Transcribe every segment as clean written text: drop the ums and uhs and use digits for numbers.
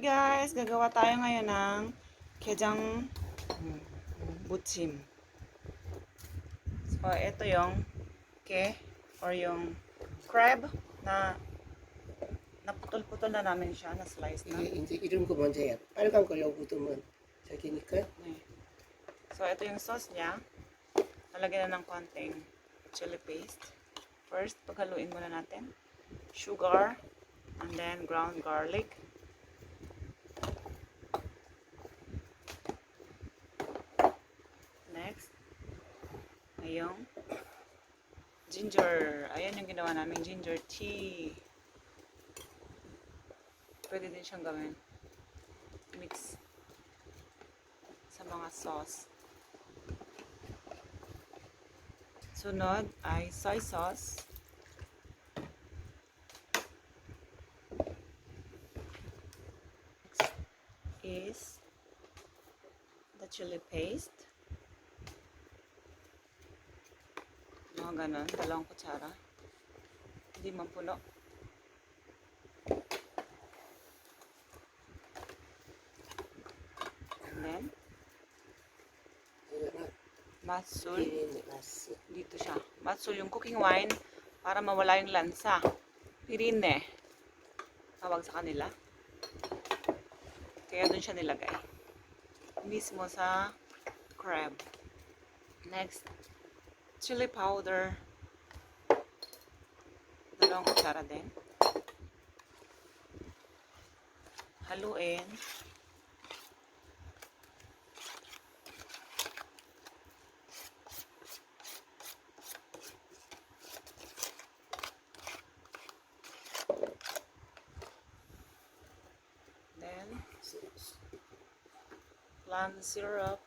guys, gagawa tayo ngayon ng Gejang Muchim. So, ito yung or yung crab na naputol-putol na namin siya, na slice na. 이제 이런 거 먼저 해야 빨간 걸로 묻으면 저기니까. 네. So, ito yung sauce niya. Nalagyan na ng konting chili paste. First, paghaluin muna natin. Sugar, and then ground garlic. Next, ngayong ginger. Ayan yung ginawa namin, ginger tea. Pwede din siyang gawin mix sa mga sauce. Sunod ay soy sauce. Next is the chili paste. Mga ganon, 2 kutsara. Hindi man puno. And then, matsul. Dito siya. Matsul yung cooking wine para mawala yung lansa. Pirine. Tawag sa kanila. Kaya dun siya nilagay. Mismo sa crab. Next, chili powder. 2 kutsara din. Haluin. Then, plum syrup.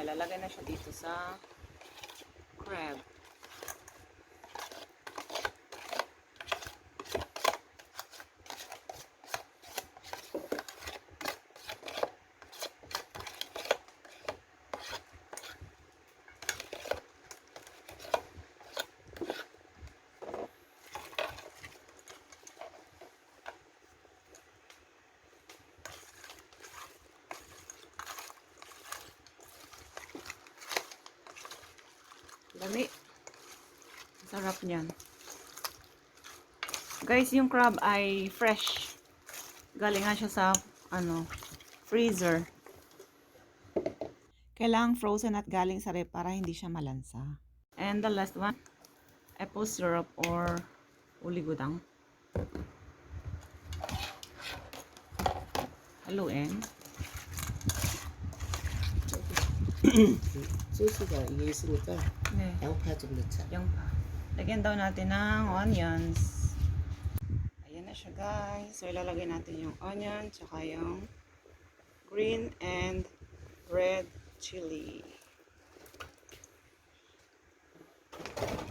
Lalagay na siya dito sa crab. Dami. Sarap niyan. Guys, yung crab ay fresh. Galing nga siya sa freezer. Kailangang frozen at galing sa ref para hindi siya malansa. And the last one, apple syrup or uligudang. Haluin. 소스가 이게 있으니까 네. 양파 좀 넣자. 양파. Lagyan daw natin ng onions. Ayan na siya guys. So ilalagay natin yung onion, tsaka yung green and red chili.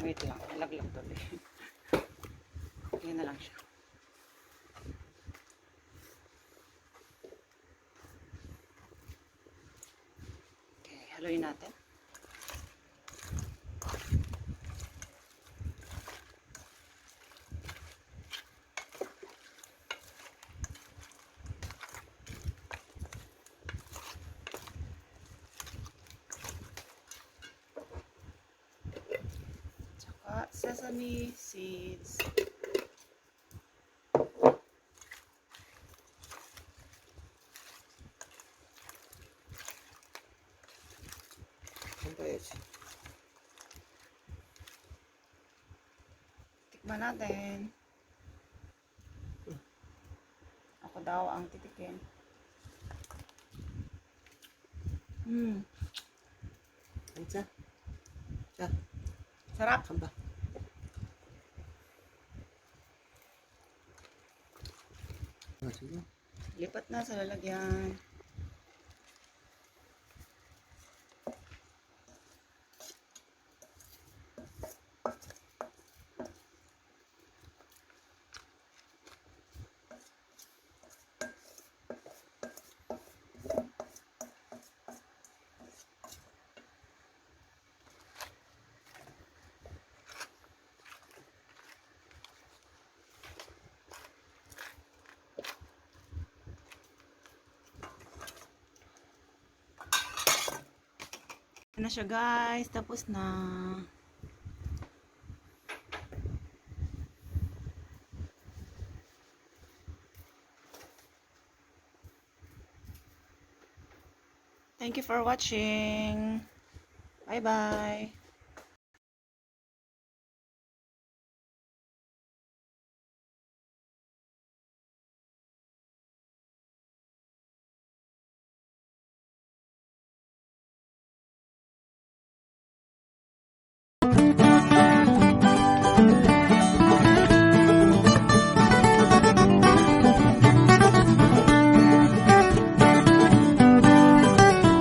Wait lang, nalaglag tuloy. Ayan na lang siya. Okay, haluin natin. Sesame seeds. Tikman natin. Ako daw ang titikin. 앉아. 자, sarap. 간봐. Lipat na sa lalagyan. Na siya guys, tapos na. Thank you for watching. Bye bye.